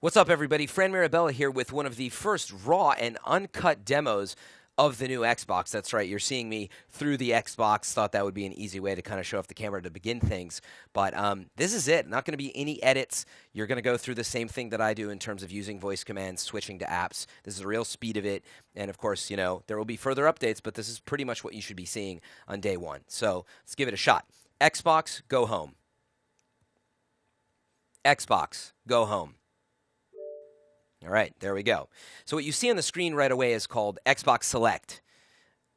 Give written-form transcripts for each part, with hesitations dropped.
What's up, everybody? Fran Mirabella here with one of the first raw and uncut demos of the new Xbox. That's right, you're seeing me through the Xbox. Thought that would be an easy way to kind of show off the camera to begin things. But this is it. Not going to be any edits. You're going to go through the same thing that I do in terms of using voice commands, switching to apps. This is the real speed of it. And of course, you know, there will be further updates, but this is pretty much what you should be seeing on day one. So let's give it a shot. Xbox, go home. Xbox, go home. All right, there we go. So what you see on the screen right away is called Xbox Select.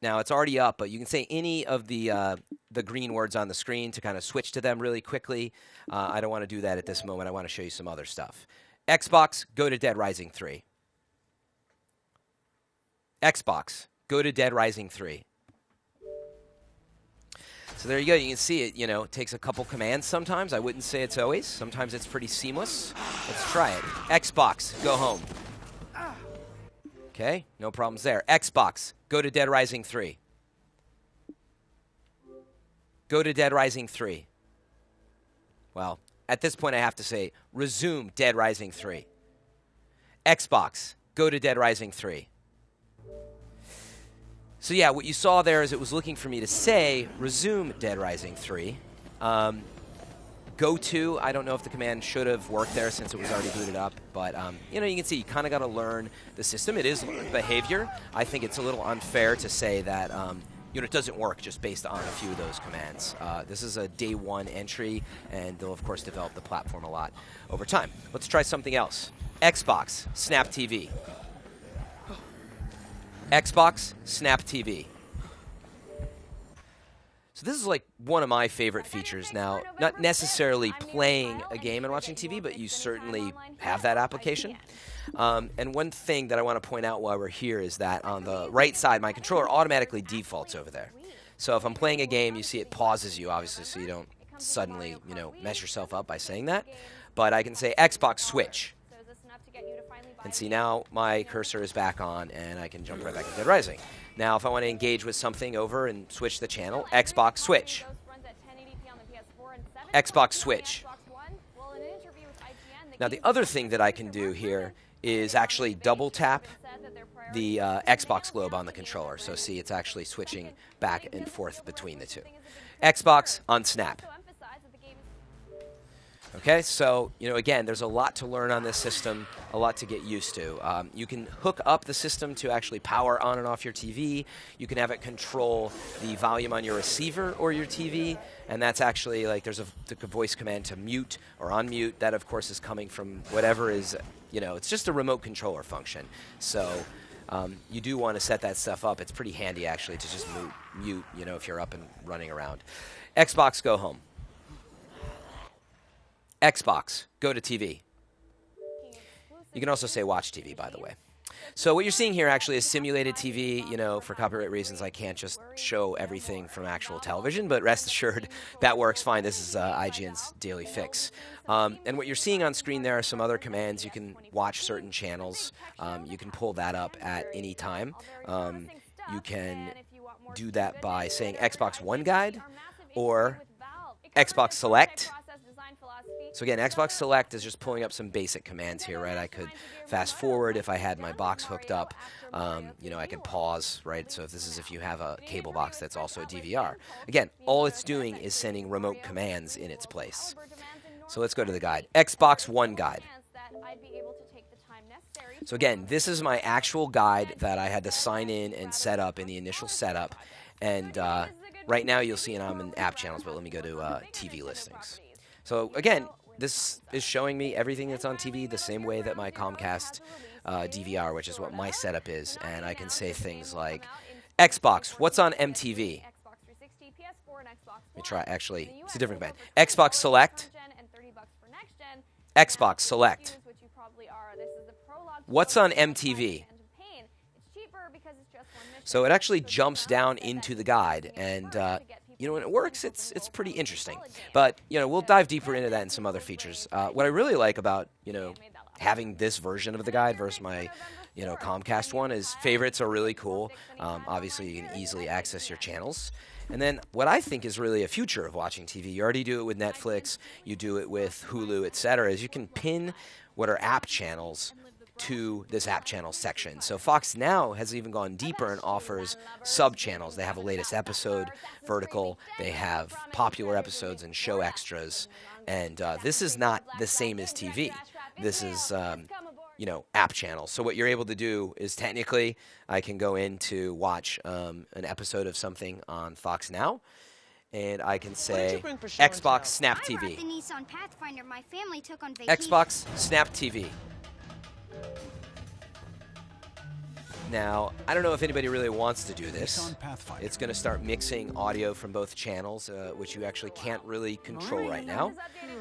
Now, it's already up, but you can say any of the green words on the screen to kind of switch to them really quickly. I don't want to do that at this moment. I want to show you some other stuff. Xbox, go to Dead Rising 3. Xbox, go to Dead Rising 3. So there you go. You can see it, you know, it takes a couple commands sometimes. I wouldn't say it's always. Sometimes it's pretty seamless. Let's try it. Xbox, go home. Okay, no problems there. Xbox, go to Dead Rising 3. Go to Dead Rising 3. Well, at this point I have to say, resume Dead Rising 3. Xbox, go to Dead Rising 3. So yeah, what you saw there is it was looking for me to say, resume Dead Rising 3. Go to, I don't know if the command should have worked there since it was already booted up, but you know, you can see you kind of got to learn the system. It is learned behavior. I think it's a little unfair to say that you know, it doesn't work just based on a few of those commands. This is a day one entry, and they'll of course develop the platform a lot over time. Let's try something else. Xbox, Snap TV. Xbox, Snap TV. So this is like one of my favorite features now. Not necessarily playing a game and watching TV, but you certainly have that application. And one thing that I want to point out while we're here is that on the right side, my controller automatically defaults over there. So if I'm playing a game, you see it pauses you, obviously, so you don't suddenly, you know, mess yourself up by saying that. But I can say Xbox Switch. And see, now my cursor is back on, and I can jump right back to Dead Rising. Now, if I want to engage with something over and switch the channel, Xbox Switch. Xbox Switch. Now, the other thing that I can do here is actually double tap the Xbox globe on the controller. So see, it's actually switching back and forth between the two. Xbox on Snap. Okay, so, you know, again, there's a lot to learn on this system, a lot to get used to. You can hook up the system to actually power on and off your TV. You can have it control the volume on your receiver or your TV, and that's actually, like, there's a voice command to mute or unmute. That, of course, is coming from whatever is, you know, it's just a remote controller function. So you do want to set that stuff up. It's pretty handy, actually, to just mute, you know, if you're up and running around. Xbox, go home. Xbox, go to TV. You can also say watch TV, by the way. So what you're seeing here actually is simulated TV. You know, for copyright reasons, I can't just show everything from actual television, but rest assured, that works fine. This is IGN's daily fix. And what you're seeing on screen there are some other commands. You can watch certain channels. You can pull that up at any time. You can do that by saying Xbox One Guide or Xbox Select. So again, Xbox Select is just pulling up some basic commands here, right? I could fast forward if I had my box hooked up. You know, I could pause, right? So if this is if you have a cable box that's also a DVR. Again, all it's doing is sending remote commands in its place. So let's go to the guide. Xbox One Guide. So again, this is my actual guide that I had to sign in and set up in the initial setup. And right now you'll see I'm in app channels, but let me go to TV listings. So again, this is showing me everything that's on TV the same way that my Comcast DVR, which is what my setup is, and I can say things like, Xbox, what's on MTV? Let me try, actually, it's a different command. Xbox Select. Xbox Select. What's on MTV? So it actually jumps down into the guide, and you know, when it works, it's pretty interesting. But, you know, we'll dive deeper into that and some other features. What I really like about, you know, having this version of the guide versus my, you know, Comcast one is favorites are really cool. Obviously, you can easily access your channels. And then what I think is really a future of watching TV, you already do it with Netflix, you do it with Hulu, etc., is you can pin what are app channels to this app channel section. So Fox Now has even gone deeper and offers sub-channels. They have a latest episode vertical. They have popular episodes and show extras. And this is not the same as TV. This is, you know, app channels. So what you're able to do is technically I can go in to watch an episode of something on Fox Now, and I can say Xbox Snap TV. Xbox Snap TV. Now, I don't know if anybody really wants to do this. It's going to start mixing audio from both channels, which you actually can't really control right now.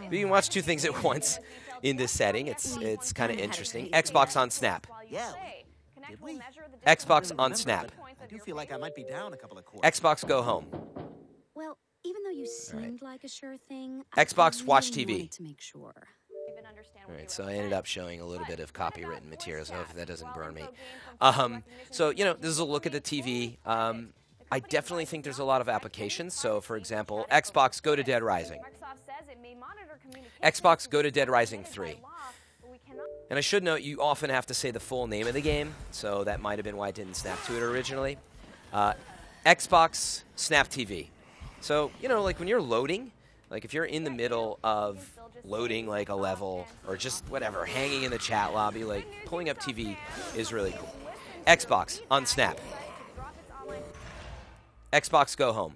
But you can watch two things at once in this setting. It's kind of interesting. Xbox on Snap. Yeah. Xbox on Snap. I do feel like I might be down a couple of quarters. Xbox Go Home. Well, even though you seemed like a sure thing, Xbox I Watch really TV. wanted to make sure. All right, so I ended up showing a little bit of copywritten material, so hopefully that doesn't burn me. So, you know, this is a look at the TV. I definitely think there's a lot of applications. So, for example, Xbox Go to Dead Rising. Xbox Go to Dead Rising 3. And I should note, you often have to say the full name of the game, so that might have been why it didn't snap to it originally. Xbox Snap TV. So, you know, like when you're loading, like if you're in the middle of loading like a level or just whatever, hanging in the chat lobby, like pulling up TV is really cool. Xbox on Snap. Xbox Go Home.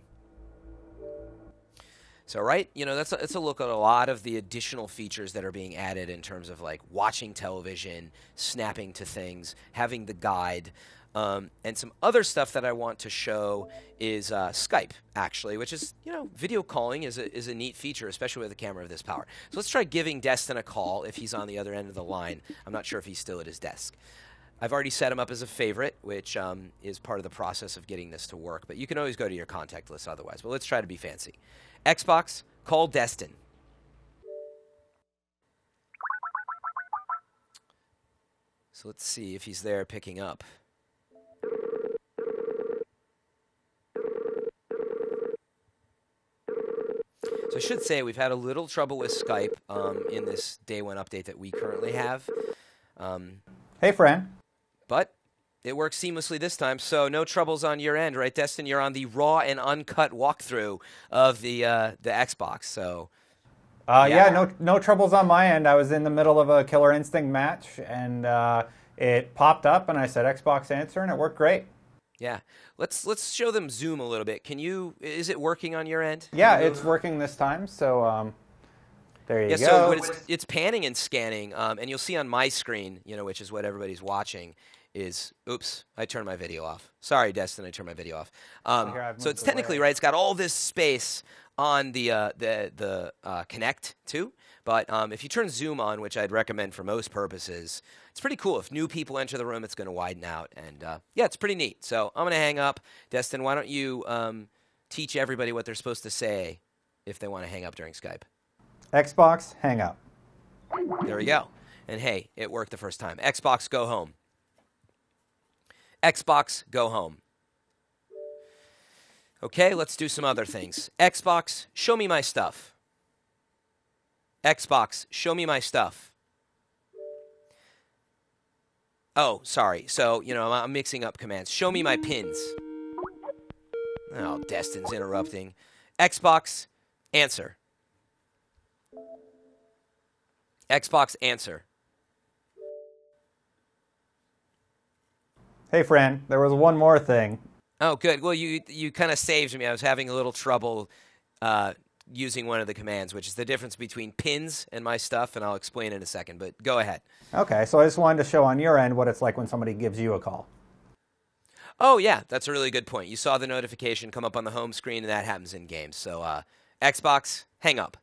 So, right, you know, that's a look at a lot of the additional features that are being added in terms of like watching television, snapping to things, having the guide. And some other stuff that I want to show is Skype, actually, which is, you know, video calling is a neat feature, especially with a camera of this power. So let's try giving Destin a call if he's on the other end of the line. I'm not sure if he's still at his desk. I've already set him up as a favorite, which is part of the process of getting this to work. But you can always go to your contact list otherwise. But let's try to be fancy. Xbox, call Destin. So let's see if he's there picking up. So I should say we've had a little trouble with Skype in this day one update that we currently have. Hey, Fran. But it works seamlessly this time, so no troubles on your end, right, Destin? You're on the raw and uncut walkthrough of the Xbox, so... Yeah, no troubles on my end. I was in the middle of a Killer Instinct match, and it popped up, and I said Xbox answer, and it worked great. Yeah. Let's show them Zoom a little bit. Is it working on your end? Yeah, it's working this time, so there you go. So when it's panning and scanning, and you'll see on my screen, you know, which is what everybody's watching, is, oops, I turned my video off. Sorry, Destin, I turned my video off. So it's technically, right, it's got all this space on the Kinect, too. But if you turn Zoom on, which I'd recommend for most purposes, it's pretty cool. If new people enter the room, it's going to widen out. And, yeah, it's pretty neat. So I'm going to hang up. Destin, why don't you teach everybody what they're supposed to say if they want to hang up during Skype? Xbox, hang up. There we go. And, hey, it worked the first time. Xbox, go home. Xbox, go home. Okay, let's do some other things. Xbox, show me my stuff. Xbox, show me my stuff. Oh, sorry. So, you know, I'm mixing up commands. Show me my pins. Oh, Destin's interrupting. Xbox, answer. Xbox, answer. Hey, Fran, there was one more thing. Oh, good. Well, you kind of saved me. I was having a little trouble using one of the commands, which is the difference between pins and my stuff, and I'll explain in a second, but go ahead. Okay, so I just wanted to show on your end what it's like when somebody gives you a call. Oh, yeah, that's a really good point. You saw the notification come up on the home screen, and that happens in games. So, Xbox, hang up.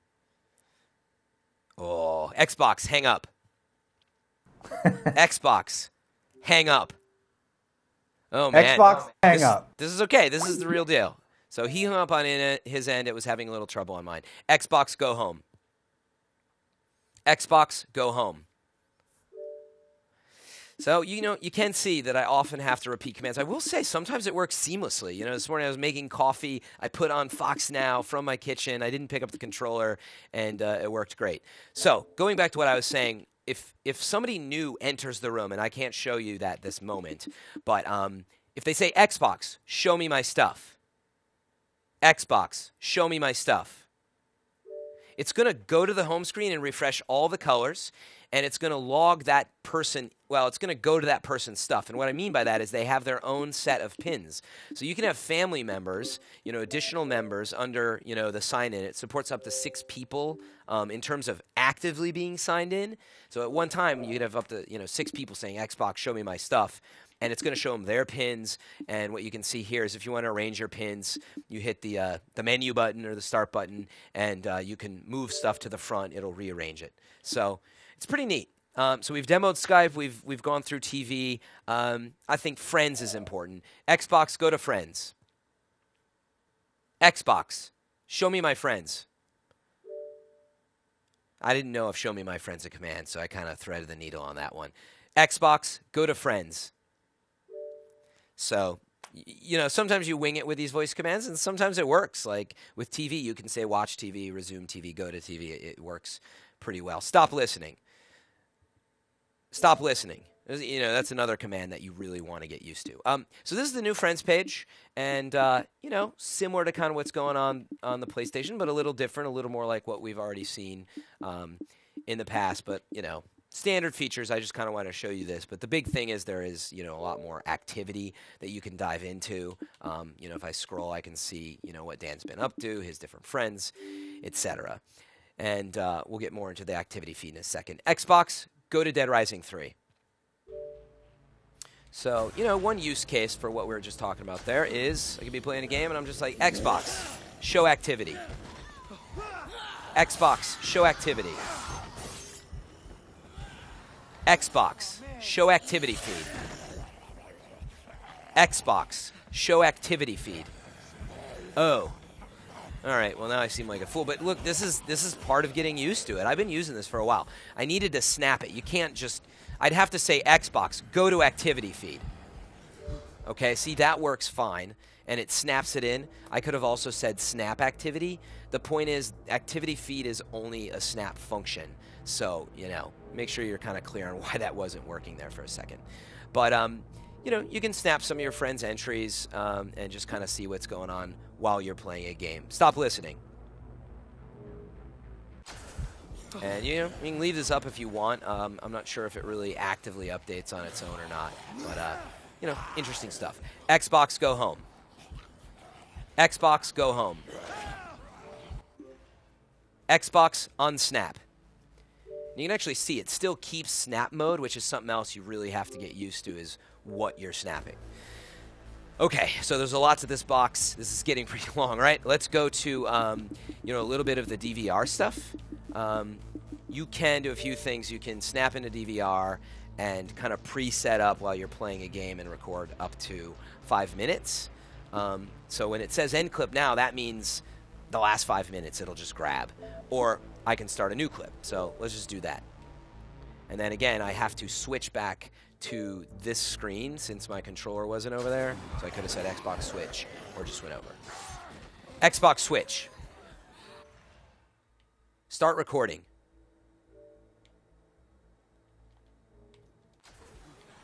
Oh, Xbox, hang up. Xbox, hang up. Oh, man. Xbox, hang up. This is okay. This is the real deal. So he hung up on his end. It was having a little trouble on mine. Xbox, go home. Xbox, go home. So, you know, you can see that I often have to repeat commands. I will say sometimes it works seamlessly. You know, this morning I was making coffee. I put on Fox Now from my kitchen. I didn't pick up the controller, and it worked great. So, going back to what I was saying, if somebody new enters the room, and I can't show you that this moment, but if they say, Xbox, show me my stuff. Xbox, show me my stuff. It's going to go to the home screen and refresh all the colors, and it's going to log that person. Well, it's going to go to that person's stuff. And what I mean by that is they have their own set of pins. So you can have family members, you know, additional members under, you know, the sign-in. It supports up to 6 people in terms of actively being signed in. So at one time, you could have up to, you know, 6 people saying, Xbox, show me my stuff. And it's going to show them their pins. And what you can see here is if you want to arrange your pins, you hit the menu button or the start button, and you can move stuff to the front. It'll rearrange it. So it's pretty neat. So we've demoed Skype. We've gone through TV. I think Friends is important. Xbox, go to Friends. Xbox, show me my friends. I didn't know if show me my friends a command, so I kind of threaded the needle on that one. Xbox, go to Friends. So, you know, sometimes you wing it with these voice commands, and sometimes it works. Like with TV, you can say watch TV, resume TV, go to TV. It works pretty well. Stop listening. Stop listening. You know, that's another command that you really want to get used to. So this is the new Friends page, and, you know, similar to kind of what's going on the PlayStation, but a little different, a little more like what we've already seen in the past. But, you know, standard features, I just kind of want to show you this. But the big thing is there is, you know, a lot more activity that you can dive into. You know, if I scroll, I can see, you know, what Dan's been up to, his different friends, etc. And we'll get more into the activity feed in a second. Xbox, go to Dead Rising 3. So, you know, one use case for what we were just talking about there is I could be playing a game and I'm just like, Xbox, show activity. Xbox, show activity. Xbox, show activity feed. Xbox, show activity feed. Oh. All right, well, now I seem like a fool. But look, this is part of getting used to it. I've been using this for a while. I needed to snap it. You can't just... I'd have to say, Xbox, go to activity feed. Okay, see, that works fine, and it snaps it in. I could have also said snap activity. The point is, activity feed is only a snap function. So, you know, make sure you're kind of clear on why that wasn't working there for a second. But, you know, you can snap some of your friends' entries and just kind of see what's going on while you're playing a game. Stop listening. And, you know, you can leave this up if you want. I'm not sure if it really actively updates on its own or not. But, you know, interesting stuff. Xbox, go home. Xbox, go home. Xbox, unsnap. You can actually see it still keeps snap mode, which is something else you really have to get used to is what you're snapping. Okay, so there's a lot to this box. This is getting pretty long, right? Let's go to, you know, a little bit of the DVR stuff. You can do a few things. You can snap into DVR and kind of preset up while you're playing a game and record up to 5 minutes. So when it says end clip now, that means the last 5 minutes it'll just grab. Or I can start a new clip. So let's just do that. And then again, I have to switch back to this screen since my controller wasn't over there. So I could have said Xbox switch or just went over. Xbox switch. Start recording.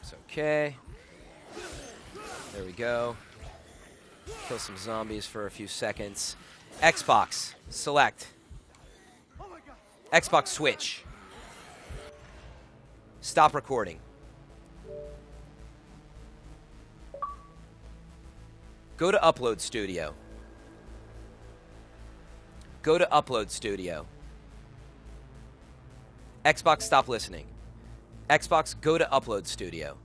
It's okay. There we go. Kill some zombies for a few seconds. Xbox, select. Xbox switch. Stop recording. Go to Upload Studio. Go to Upload Studio. Xbox, stop listening. Xbox, go to Upload Studio.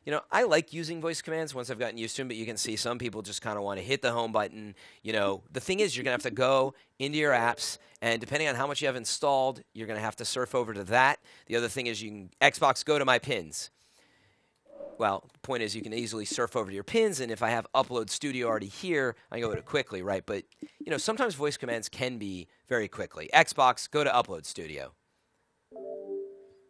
You know, I like using voice commands once I've gotten used to them, but you can see some people just kind of want to hit the home button. You know, the thing is you're going to have to go into your apps, and depending on how much you have installed, you're going to have to surf over to that. The other thing is you can, Xbox, go to my pins. Well, the point is you can easily surf over to your pins, and if I have Upload Studio already here, I can go to it quickly, right? But, you know, sometimes voice commands can be very quickly. Xbox, go to Upload Studio.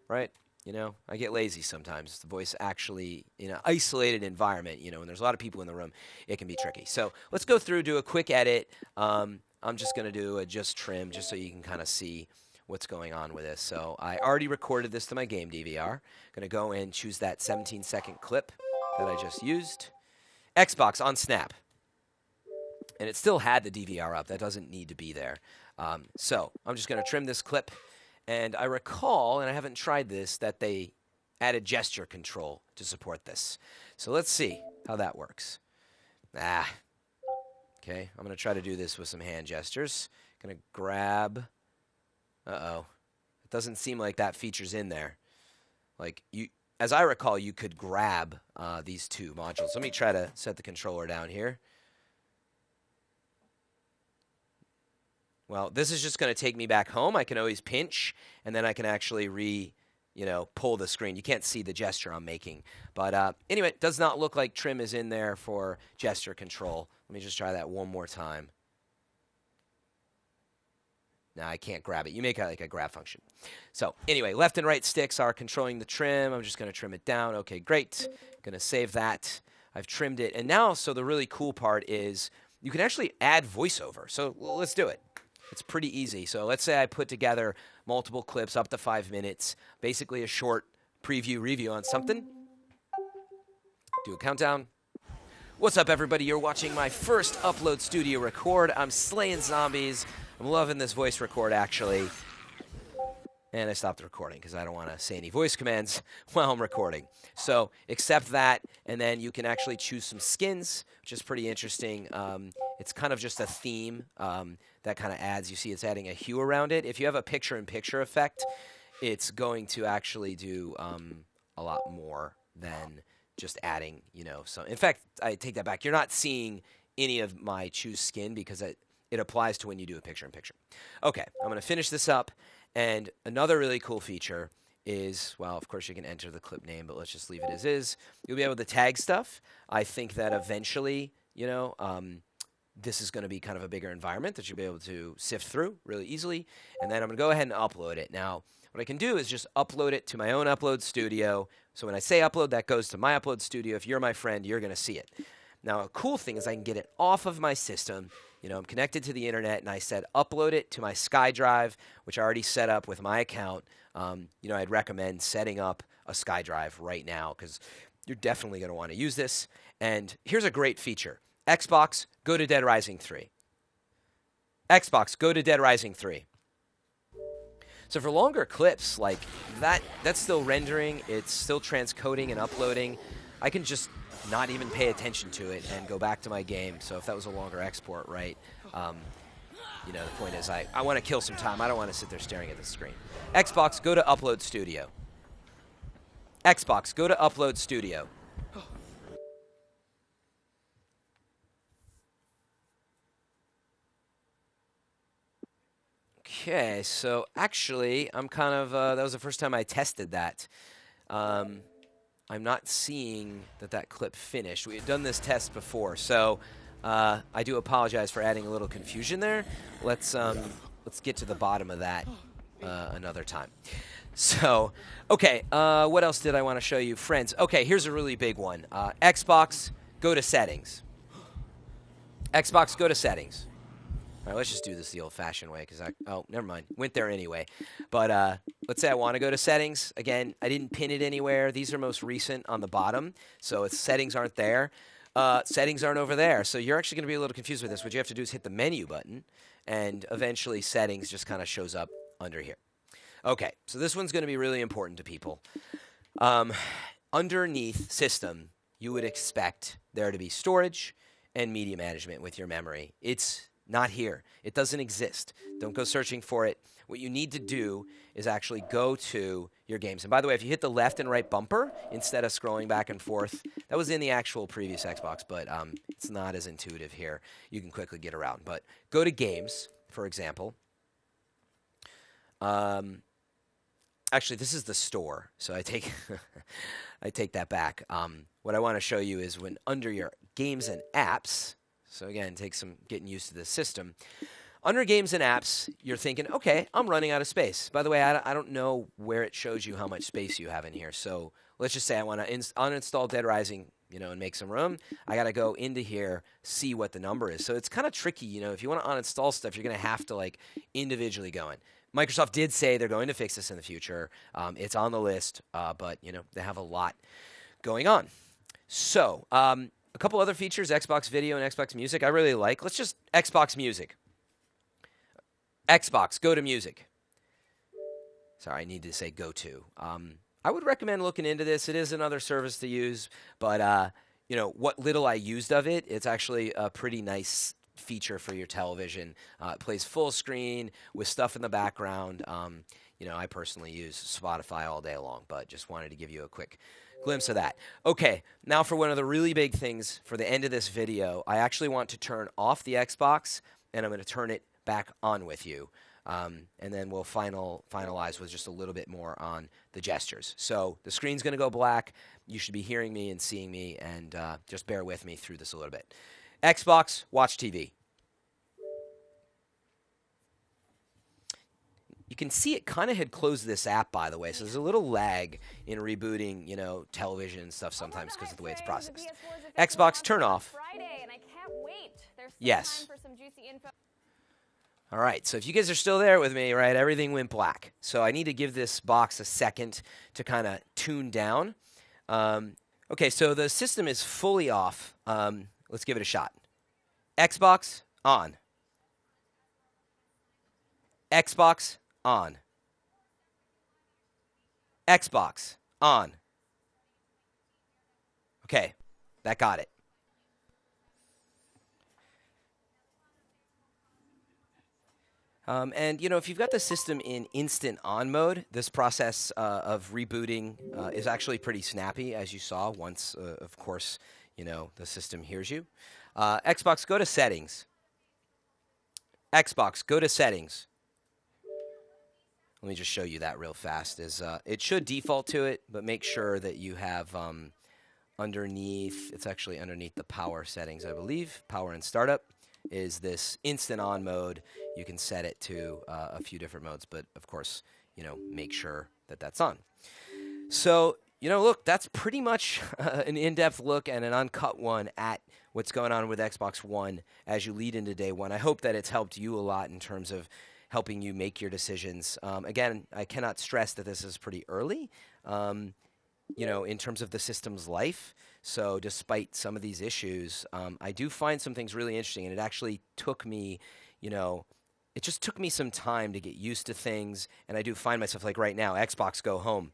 Right? You know, I get lazy sometimes. The voice actually, in an isolated environment, you know, when there's a lot of people in the room, it can be tricky. So let's go through, do a quick edit. I'm just going to do a just trim just so you can kind of see what's going on with this. So I already recorded this to my game DVR. Going to go and choose that 17-second clip that I just used. Xbox on snap. And it still had the DVR up. That doesn't need to be there. So I'm just going to trim this clip. And I recall, and I haven't tried this, that they added gesture control to support this. So let's see how that works. Okay, I'm going to try to do this with some hand gestures. Going to grab. Uh-oh. It doesn't seem like that feature's in there. Like, as I recall, you could grab these two modules. Let me try to set the controller down here. Well, this is just going to take me back home. I can always pinch, and then I can actually pull the screen. You can't see the gesture I'm making. But anyway, it does not look like trim is in there for gesture control. Let me just try that one more time. No, I can't grab it. You make like a grab function. So anyway, left and right sticks are controlling the trim. I'm just going to trim it down. Okay, great. Going to save that. I've trimmed it. And now, so the really cool part is you can actually add voiceover. So let's do it. It's pretty easy. So let's say I put together multiple clips up to 5 minutes, basically a short preview review on something. Do a countdown. What's up, everybody? You're watching my first Upload Studio record. I'm slaying zombies. I'm loving this voice record, actually. And I stopped the recording because I don't want to say any voice commands while I'm recording. So accept that, and then you can actually choose some skins, which is pretty interesting. It's kind of just a theme that kind of adds. You see it's adding a hue around it. If you have a picture-in-picture effect, it's going to actually do a lot more than just adding, so. In fact, I take that back. You're not seeing any of my choose skin because it applies to when you do a picture-in-picture. Okay, I'm going to finish this up. And another really cool feature is, well, of course you can enter the clip name, but let's just leave it as is. You'll be able to tag stuff. I think that eventually, this is going to be kind of a bigger environment that you'll be able to sift through really easily. And then I'm going to go ahead and upload it. Now, what I can do is just upload it to my own Upload Studio. So when I say upload, that goes to my Upload Studio. If you're my friend, you're going to see it. Now, a cool thing is I can get it off of my system. I'm connected to the internet, and I said upload it to my SkyDrive, which I already set up with my account. I'd recommend setting up a SkyDrive right now because you're definitely going to want to use this. And here's a great feature. Xbox, go to Dead Rising 3. Xbox, go to Dead Rising 3. So for longer clips, like that's still rendering. It's still transcoding and uploading. I can just not even pay attention to it and go back to my game. So if that was a longer export, right, the point is I want to kill some time. I don't want to sit there staring at the screen. Xbox, go to Upload Studio. Xbox, go to Upload Studio. Okay, so actually, I'm kind of, that was the first time I tested that. I'm not seeing that clip finished. We had done this test before, so I do apologize for adding a little confusion there. Let's get to the bottom of that another time. So, okay, what else did I want to show you? Friends. Okay, here's a really big one. Xbox, go to Settings. Xbox, go to Settings. All right, let's just do this the old-fashioned way because oh, never mind. Went there anyway. But let's say I want to go to Settings. Again, I didn't pin it anywhere. These are most recent on the bottom, so settings aren't there. Settings aren't over there, so you're actually going to be a little confused with this. What you have to do is hit the menu button, and eventually Settings just kind of shows up under here. Okay, so this one's going to be really important to people. Underneath System, you would expect there to be storage and media management with your memory. It's not here. It doesn't exist. Don't go searching for it. What you need to do is actually go to your games. And by the way, if you hit the left and right bumper instead of scrolling back and forth, that was in the actual previous Xbox, but it's not as intuitive here. You can quickly get around. But go to Games, for example. Actually, this is the store, so I take I take that back. What I want to show you is when under your Games and Apps. So again, take some getting used to the system. Under Games and Apps, you're thinking, okay, I'm running out of space. By the way, I don't know where it shows you how much space you have in here. So let's just say I want to uninstall Dead Rising, and make some room. I got to go into here, see what the number is. So it's kind of tricky, if you want to uninstall stuff, you're going to have to individually go in. Microsoft did say they're going to fix this in the future. It's on the list, but they have a lot going on. So a couple other features, Xbox Video and Xbox Music, I really like. Let's just Xbox Music. Xbox, go to Music. Sorry, I need to say go to. I would recommend looking into this. It is another service to use, but what little I used of it, it's actually a pretty nice feature for your television. It plays full screen with stuff in the background. I personally use Spotify all day long, but just wanted to give you a quick glimpse of that. Okay, now for one of the really big things for the end of this video, I actually want to turn off the Xbox, and I'm going to turn it back on with you. And then we'll finalize with just a little bit more on the gestures. So the screen's going to go black. You should be hearing me and seeing me, and just bear with me through this a little bit. Xbox, watch TV. You can see it kind of had closed this app, by the way, so there's a little lag in rebooting, television and stuff sometimes because of the way it's processed. Xbox, turn off. Yes. All right, so if you guys are still there with me, right, everything went black. So I need to give this box a second to kind of tune down. Okay, so the system is fully off. Let's give it a shot. Xbox, on. Xbox, on. Xbox, on. Okay, that got it. And, if you've got the system in instant on mode, this process of rebooting is actually pretty snappy, as you saw once, of course, the system hears you. Xbox, go to Settings. Xbox, go to Settings. Let me just show you that real fast. It should default to it, but make sure that you have underneath, it's actually underneath the power settings, I believe, power and startup. Is this instant on mode. You can set it to a few different modes, but of course, make sure that that's on. So, look, that's pretty much an in-depth look and an uncut one at what's going on with Xbox One as you lead into day one. I hope that it's helped you a lot in terms of helping you make your decisions. Again, I cannot stress that this is pretty early, in terms of the system's life. So despite some of these issues, I do find some things really interesting, and it actually took me, it just took me some time to get used to things, and I do find myself like right now, Xbox, go home.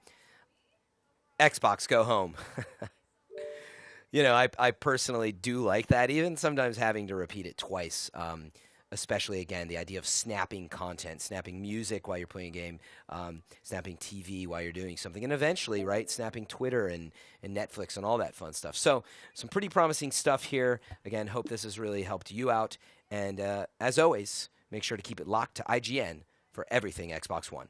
Xbox, go home. I personally do like that, even sometimes having to repeat it twice, especially, again, the idea of snapping content, snapping music while you're playing a game, snapping TV while you're doing something, and eventually, right, snapping Twitter and Netflix and all that fun stuff. So some pretty promising stuff here. Again, hope this has really helped you out. And as always, make sure to keep it locked to IGN for everything Xbox One.